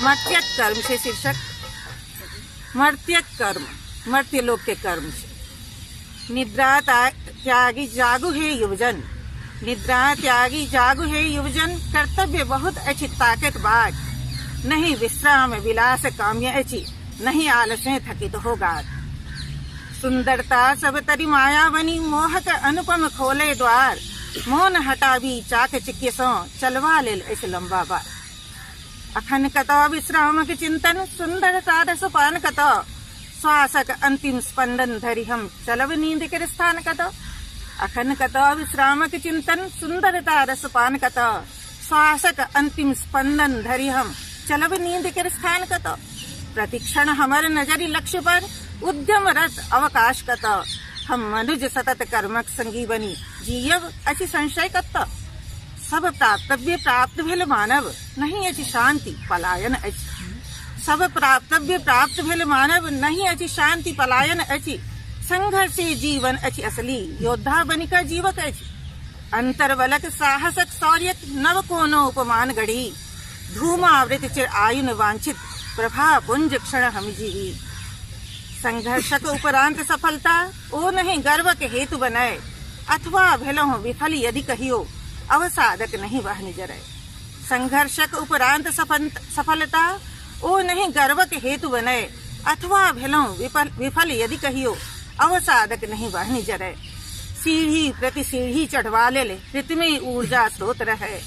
मर्त्यक कर्म से शीर्षक मर्त्यक कर्म, मर्त्य लोक के कर्म से। निद्रा त्यागी जागु है युवजन, निद्रा त्यागी जागु है युवजन, कर्तव्य बहुत अच्छी ताकत बाग, नहीं विश्राम विलास काम्य अच्छी, नहीं आलसे थकित होगा। सुंदरता सब तरी मायावनी, मोहक अनुपम खोले द्वार, मौन हटावी चाक चिकित्सों, चलवा ले इस लंबा बार। अखन कतो विश्राम के चिंतन, सुंदरता रस पान कतो, श्वासक अंतिम स्पंदन धरि हम, चलव नींद के स्थान कतो। अखन कतो विश्राम के चिंतन, सुंदरता रस पान कतो, श्वासक अंतिम स्पंदन धरि हम, चलव नींद के स्थान कतो। प्रतिक्षण हमार नजरी लक्ष्य पर, उद्यम रस अवकाश कत, हम मनुज सतत कर्मक संगी बनी, जीव अच्छी संशय कत। सब प्राप्तव्य प्राप्त भेल मानव, नहीं अच्छी शांति पलायन अच्छी। सब प्राप्तव्य प्राप्त भेल मानव, नहीं अच्छी शांति पलायन अच्छी। संघर्षी जीवन अच्छी असली, योद्धा बनिका जीवक अच्छी। अंतर्वलक साहसक शौर्यक, नव कोनो उपमान गढ़ी, धूमावृत चिर आयुन वांछित, प्रभा पुंज क्षण हम जीवी। संघर्षक उपरांत सफलता, ओ नहीं गर्व के हेतु बनाए, अथवा भेलहुं विफल यदि कहियो, अवसादक नहीं वह निजरै। संघर्षक उपरांत सफलता, ओ नहीं गर्व के हेतु बनाए, अथवा भेलहुं विफल यदि कहियो, अवसादक नहीं वह निजरै। सीढ़ी प्रति सीढ़ी चढ़वा ले, ऋतुमय ऊर्जा स्रोत रहे।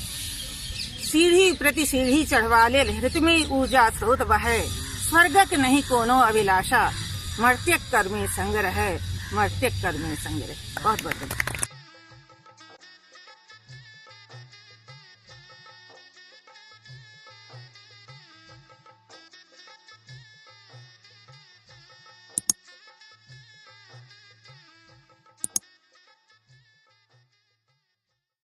सीढ़ी प्रति सीढ़ी चढ़वा ले, ऋतुमय ऊर्जा स्रोत बहे। स्वर्गक नहीं कोनो अभिलाषा, मर्त्यक कर्मे संग रहे, मर्त्यक कर्मे संग रहे। बहुत बहुत